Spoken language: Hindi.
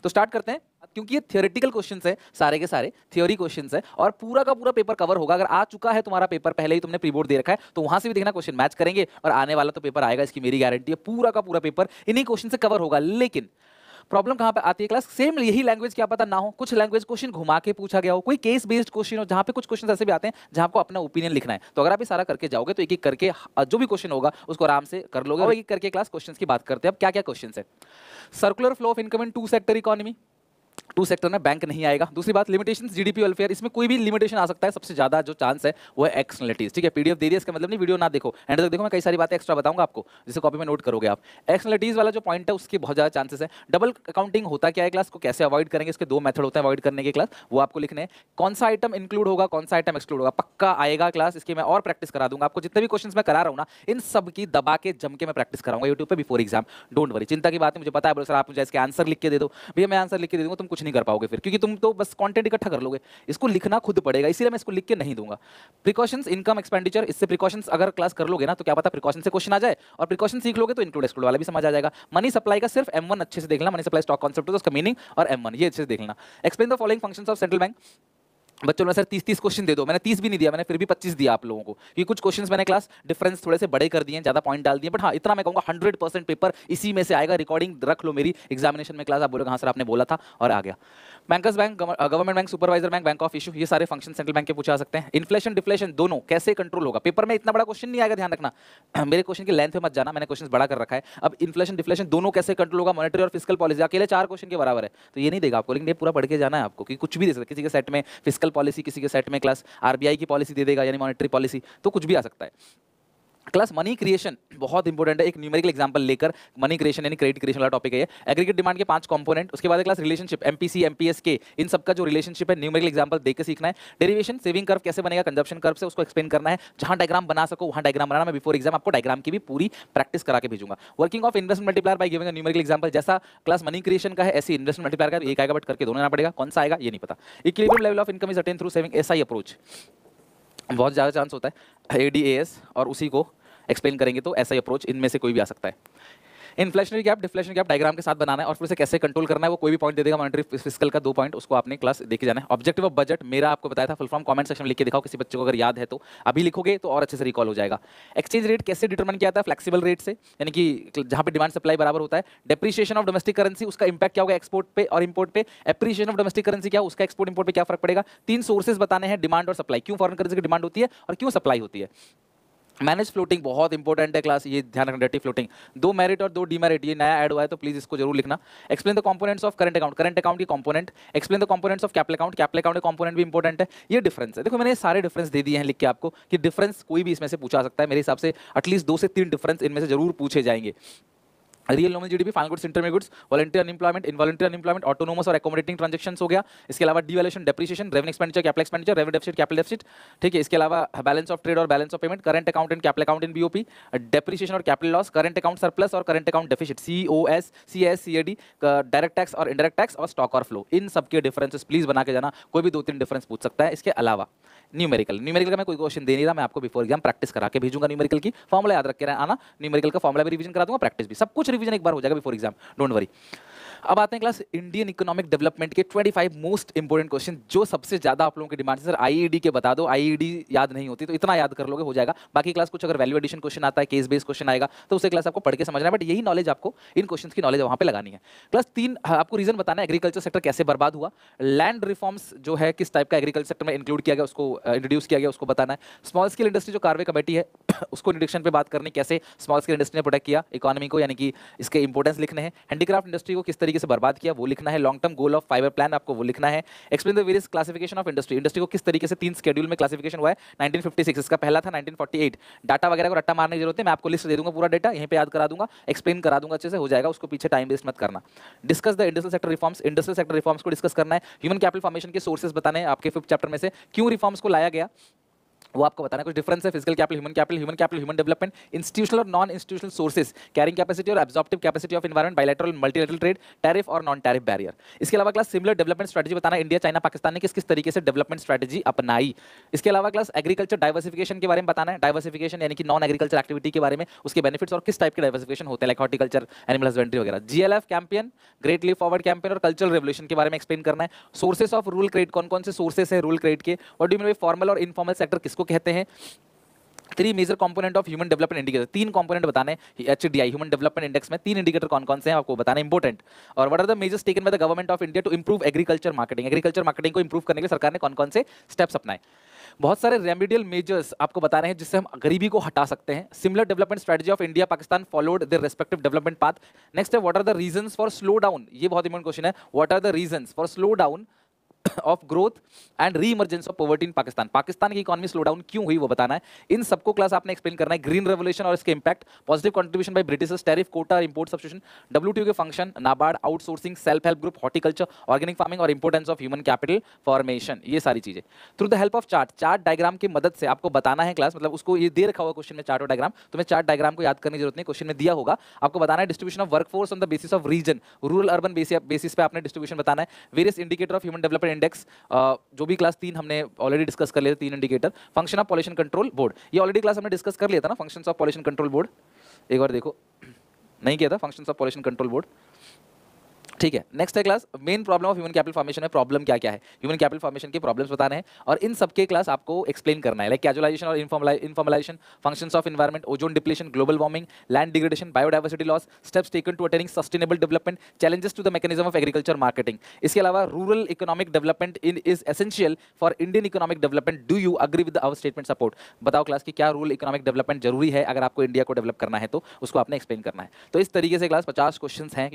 तो स्टार्ट करते हैं, क्योंकि ये थियोरेटिकल क्वेश्चंस है, सारे के सारे थ्योरी क्वेश्चंस है और पूरा का पूरा पेपर कवर होगा। अगर आ चुका है तुम्हारा पेपर, पहले ही तुमने प्री बोर्ड दे रखा है, तो वहां से भी देखना क्वेश्चन मैच करेंगे और आने वाला तो पेपर आएगा, इसकी मेरी गारंटी है। पूरा का पूरा पेपर इन्हीं क्वेश्चन से कवर होगा। लेकिन प्रॉब्लम कहां पे आती है क्लास, सेम यही लैंग्वेज क्या पता ना हो, कुछ लैंग्वेज क्वेश्चन घुमा के पूछा गया हो, कोई केस बेस्ड क्वेश्चन हो, जहां पे कुछ क्वेश्चन ऐसे भी आते हैं जहां आपको अपना ओपिनियन लिखना है। तो अगर आप ये सारा करके जाओगे तो एक एक करके जो भी क्वेश्चन होगा उसको आराम से कर लोगे। और एक एक करके क्लास क्वेश्चंस की बात करते हैं। अब क्या क्या क्वेश्चन है, circular flow of income in two sector economy, two sector में बैंक नहीं आएगा। दूसरी बात, लिमिटेशंस जीडीपी वेलफेयर, इसमें कोई भी लिमिटेशन आ सकता है, सबसे ज्यादा जो चांस है वो है एक्सटर्नलिटीज। ठीक है, पीडीएफ दे दिया, इसका मतलब नहीं वीडियो ना देखो, एंड तक देखो, मैं कई सारी बातें एक्स्ट्रा बताऊंगा आपको, जिसे कॉपी में नोट करोगे आप। एक्सटर्नलिटीज वाला जो पॉइंट है उसके बहुत ज्यादा चांसेस है। डबल अकाउंटिंग होता क्या है क्लास, को कैसे अवॉइड करेंगे, इसके दो मेथड होते हैं अवॉइड करने के क्लास, वो आपको लिखने हैं। कौन सा आइटम इंक्लूड होगा, कौन सा आइटम एक्सक्लूड होगा, पक्का आएगा क्लास, इसकी मैं और प्रैक्टिस करा दूंगा आपको। जितने भी क्वेश्चन मैं करा रहा हूँ ना, इन सब की दबा के जम के मैं प्रैक्टिस कराऊंगा यूट्यूब पे बिफोर एग्जाम। डोंट वरी, चिंता की बात है, मुझे पता है बोलो सर आप मुझे इसके आंसर लिख के दे दो, भैया मैं आंसर लिख के दे दूंगा, तुम कुछ नहीं कर पाओगे फिर, क्योंकि तुम तो बस कंटेंट इकट्ठा कर लोगे, इसको लिखना खुद पड़ेगा, इसीलिए मैं इसको लिख के नहीं दूंगा। प्रिकॉशंस, इनकम एक्सपेंडिचर, इससे प्रिकॉशंस अगर क्लास कर लोगे ना तो क्या पता प्रिकॉशन से क्वेश्चन आ जाए, और प्रिकॉशन सीख लोगे तो इंक्लूड एक्सक्लूड वाला भी समझ आ जाएगा। मनी सप्लाई का सिर्फ M1 अच्छे से देखना, मनी सप्लाई स्टॉक कॉन्सेप्ट है, उसका मीनिंग और M1 ये अच्छे से देख लेना। Explain the following functions of central bank. बच्चों ने सर 30-30 क्वेश्चन दे दो, मैंने 30 भी नहीं दिया, मैंने फिर भी 25 दिया आप लोगों को, क्योंकि कुछ क्वेश्चंस मैंने क्लास डिफरेंस थोड़े से बड़े कर दिए, ज्यादा पॉइंट डाल दिए, बट हाँ इतना मैं कहूंगा 100% पेपर इसी में से आएगा। रिकॉर्डिंग रख लो मेरी एग्जामिनेशन में क्लास, आप बोलोगे हाँ सर आपने बोला था और आ गया। Bankers bank, government bank, supervisor bank, bank of issue, ये सारे फंक्शन सेंट्रल बैंक के पूछा सकते हैं। इन्फ्लेशन डिफ्लेशन दोनों कैसे कंट्रोल होगा, पेपर में इतना बड़ा क्वेश्चन नहीं आएगा, ध्यान रखना मेरे क्वेश्चन की लेंथ पे मत जाना, मैंने क्वेश्चन बड़ा कर रखा है। अब इन्फ्लेशन डिफ्लेशन दोनों कैसे कंट्रोल होगा, मॉनेटरी और फिस्कल पॉलिसी, अकेले 4 क्वेश्चन के बराबर है, तो ये नहीं देगा आपको, लेकिन ये पूरा पढ़ के जाना है आपको, कि कुछ भी दे सकता है, किसी के सेट में फिस्कल पॉलिसी, किसी के सेट में क्लास आरबीआई की पॉलिसी दे देगा, यानी मॉनेटरी पॉलिसी, तो कुछ भी आ सकता है। क्लास मनी क्रिएशन बहुत इंपॉर्टेंट है, एक न्यूमेरिकल एग्जांपल लेकर मनी क्रिएशन यानी क्रेडिट क्रिएशन वाला टॉपिक है ये। एग्रीगेट डिमांड के 5 कंपोनेंट, उसके बाद क्लास रिलेशनशिप, एमपीसी एमपीएस के, इन सब का जो रिलेशनशिप है न्यूमेरिकल एग्जांपल देकर सीखना है। डेरिवेशन, सेविंग कर्व कैसे बनेगा कंजप्शन कर्व से, उसको एक्सप्लेन करना है, जहां डायग्राम बना सको वहां डायग्राम बनाना। मैं बिफोर एग्जाम आपको डायग्राम की भी पूरी प्रैक्टिस करा के भेजूंगा। Working of investment multiplier by giving a numerical example, जैसा क्लास मनी क्रिएशन का है ऐसी इन्वेस्टमेंट मल्टीप्लायर का एक आएगा, बट करके दोनों आना पड़ेगा, कौन सा आएगा ये नहीं पता। Equilibrium level of income is attain through saving, ऐसा ही अप्रोच बहुत ज्यादा चांस होता है, एडीएएस और उसी को एक्सप्लेन करेंगे, तो ऐसा ही अप्रोच इनमें से कोई भी आ सकता है। Inflationary gap, deflation gap diagram के साथ बनाना है और फिर से कैसे कंट्रोल करना है, वो कोई भी पॉइंट दे देगा, मॉनेटरी फिस्कल का 2 पॉइंट, उसको आपने क्लास देखे जाना है। ऑब्जेक्टिव ऑफ बजट मेरा आपको बताया था, फुल फॉर्म कमेंट सेक्शन में लिख के दिखाओ, किसी बच्चे को अगर याद है तो, अभी लिखोगे तो और अच्छे से रिकॉल हो जाएगा। एक्सचेंज रेट कैसे डिटरमाइन किया जाता है, फ्लेक्सिबल रेट से, यानी कि जहां पे डिमांड सप्लाई बराबर होता है। डेप्रिसिएशन ऑफ डोमेस्टिक करेंसी, उसका इंपैक्ट क्या होगा एक्सपोर्ट पे और इंपोर्ट पे। एप्रिसिएशन ऑफ डोमेस्टिक करेंसी क्या, उसका एक्सपोर्ट इंपोर्ट पे क्या फर्क पड़ेगा। 3 सोर्सेज बताने हैं, डिमांड और सप्लाई, क्यों फॉरेन करेंसी की डिमांड होती है और क्यों सप्लाई होती है। मैनेज फ्लोटिंग बहुत इंपॉर्टेंट है क्लास, ये ध्यान रखना, डर्टी फ्लोटिंग, 2 मेरिट और 2 डीमेरिट, ये नया ऐड हुआ है तो प्लीज इसको जरूर लिखना। Explain the components of current account की component, explain the components of capital account के कंपोनेंट भी इंपॉर्टेंट है। ये डिफरेंस है, देखो मैंने सारे डिफरेंस दे दिए हैं लिख के आपको, कि डिफरेंस कोई भी इसमें से पूछा सकता है, मेरे हिसाब से एटलीस्ट 2 से 3 डिफरेंस इनमें से जरूर पूछे जाएंगे। Real nominal GDP, final goods, intermediate goods, voluntary unemployment, involuntary unemployment, autonomous और एकोमोडेटिंग ट्रांजैक्शंस हो गया। इसके अलावा devaluation, depreciation, revenue expenditure, capital expenditure, revenue deficit, capital deficit, ठीक है। इसके अलावा बैलेंस ऑफ ट्रेड और balance of payment, current account and capital account in BOP, depreciation और capital loss, current account surplus और current account deficit, COS, CS, CAD, direct tax और इनडायरेक्ट टैक्स, और स्टॉक और फ्लो, इन सबके डिफरेंसेस प्लीज बना के जाना, कोई भी 2-3 डिफरेंस पूछ सकता है। इसके अलावा न्यूमेरिकल का मैं कोई क्वेश्चन दे नहीं रहा, मैं आपको बिफोर एग्जाम प्रैक्टिस करा के भेजूंगा। न्यूमेरिकल की फॉर्मूला याद रख के आना, न्यूमेरिकल का फॉर्मूला भी रिवीजन करा दूंगा, प्रैक्टिस भी, सब कुछ रिवीजन एक बार हो जाएगा बिफोर एग्जाम, डोंट वरी। अब आते हैं क्लास इंडियन इकोनॉमिक डेवलपमेंट के 25 मोस्ट इंपोर्टेंट क्वेश्चन, जो सबसे ज्यादा आप लोगों की डिमांड है, सर आईईडी के बता दो, आईईडी याद नहीं होती, तो इतना याद कर लोगे हो जाएगा। बाकी क्लास कुछ अगर वैल्यू एडिशन क्वेश्चन आता है, केस बेस्ड क्वेश्चन आएगा, तो उसे क्लास आपको पढ़ के समझना है, बट यही नॉलेज आपको, इन क्वेश्चन की नॉलेज वहां पे लगानी है। क्लास 3 आपको रीजन बताना है, एग्रीकल्चर सेक्टर कैसे बर्बाद हुआ, लैंड रिफॉर्म्स जो है किस टाइप का एग्रीकल्चर सेक्टर में इंक्लूड किया गया, उसको इंट्रोड्यूस किया गया, उसको बताना है। स्मॉल स्केल इंडस्ट्री जो कार्वे कमेटी है उसको इंट्रोडक्शन पे बात करनी, कैसे स्मॉल स्केल इंडस्ट्री ने प्रोटेक्ट किया इकोनॉमी को, यानी कि इसके इंपॉर्टेंस लिखने हैं। हैंडीक्राफ्ट इंडस्ट्री को किस तरीके से बर्बाद किया वो लिखना है। Long term goal of fibre plan आपको वो लिखना है। Explain the various classification of industry, industry को किस तरीके से 3 शेड्यूल में क्लासिफिकेशन हुआ है। 1956 इसका पहला था, 1948 डाटा वगैरह को रट्टा मारने की जरूरत है, मैं आपको लिस्ट दे दूंगा, पूरा डाटा यहीं पे याद करा दूंगा, एक्सप्लेन करा दूंगा, अच्छे से हो जाएगा, उसको पीछे टाइम वेस्ट मत करना। Discuss the industrial sector reforms, industrial sector reforms को डिस्कस करना है। ह्यूमन कैपिटल फॉर्मेशन के सोर्सेज बताने हैं आपके 5th चैप्टर में से, क्यों रिफॉर्म्स को लाया गया, वो आपको बताना है। कुछ डिफरेंस है physical capital, human development, institutional और non institutional sources, caring capacity और absorptive capacity of environment, bilateral multilateral trade, tariff और नॉन टैरिफ बैरियर। इसके अलावा क्लास सिमिलर डेवलपमेंट स्ट्रेटजी बताना है, इंडिया चाइना पाकिस्तान ने किस किस तरीके से डेवलपमेंट स्ट्रेटजी अपनाई। इसके अलावा क्लास एग्रीकल्चर डाइवर्सिफिकेशन के बारे में बताना है, डाइवर्सिफिकेशन यानी कि नॉन एग्रीकल्चर एक्टिविटी के बारे में, उसके बेनिफिट्स और किस टाइप के डाइवर्सिफिकेशन होते हैं, लाइक हॉर्टिकल्चर, एनिमल हस्बेंड्री वगैरह। GLF campaign, great leap forward campaign और कल्चरल रेवोल्यूशन के बारे में एक्सप्लेन करना है। सोर्सेस ऑफ रूरल क्रेडिट, कौन कौन से सोर्सेस है रूरल क्रेडिट के, what do you mean by formal और इनफॉर्मल सेक्टर किसको कहते हैं। 3 major component of human development indicator, 3 component बताने हैं एचडीआई ह्यूमन डेवलपमेंट इंडेक्स में, 3 इंडिकेटर कौन कौन से हैं आपको बताना है, इंपॉर्टेंट। और what are the measures taken by the government of India to improve agriculture marketing, agriculture marketing को इंप्रूव करने के लिए सरकार ने कौन कौन से स्टेप्स अपनाए। बहुत सारे रेमेडियल मेजर्स आपको बताने हैं जिससे हम गरीबी को हटा सकते हैं। Similar development strategy of India Pakistan followed their respective development path. Next है what are the reasons for slow down, ये बहुत इंपॉर्टेंट क्वेश्चन है, what are the reasons for slow down of growth and reemergence of poverty in Pakistan, Pakistan की इकोनॉमी स्लो डाउन क्यों हुई वो बताना है। इन सबको क्लास आपने एक्सप्लेन करना है। ग्रीन रेवोल्यूशन और इसके impact, positive contribution by Britishers, tariff, quota, import substitution, WTO के function, NABARD, outsourcing, self help group, horticulture, organic farming और importance of human capital formation, ये सारी चीजें through the help of chart diagram की मदद से आपको बताना है क्लास, मतलब उसको ये दे रखा हुआ क्वेश्चन में चार्ट और डायग्राम, तुम्हें चार्ट डायग्राम को याद करने की जरूरत नहीं, क्वेश्चन में दिया होगा। आपको बताना है distribution of workforce on the basis of region, rural urban basis पे आपने डिस्ट्रीब्यूशन बताना है। Various indicator of human development index, जो भी क्लास 3 हमने ऑलरेडी डिस्कस कर लिए थे, 3 indicator. Function of pollution control board, ये ऑलरेडी क्लास हमने डिस्कस कर लिया था ना, functions of pollution control board, एक बार देखो, नहीं किया था functions of pollution control board, ठीक है। नेक्स्ट है class main problem of human capital formation में, प्रॉब्लम क्या क्या है, ह्यूमन कैपिटल फॉर्मेशन के प्रॉब्लम्स बताने हैं और इन सबके क्लास आपको एक्सप्लेन करना है, लाइक कैजुअलाइजेशन और informalisation, functions of environment, ozone depletion, global warming, land degradation, biodiversity loss, steps taken to attaining sustainable development, challenges to the mechanism of agriculture marketing. इसके अलावा rural economic development is essential for Indian economic development, do you agree with our statement support, बताओ क्लास की क्या रूरल इकोनॉमिक डेवलपमेंट जरूरी है अगर आपको इंडिया को डेवलप करना है, तो उसको आपने एक्सप्लेन करना है। तो इस तरीके से क्लास 50 क्वेश्चंस हैं।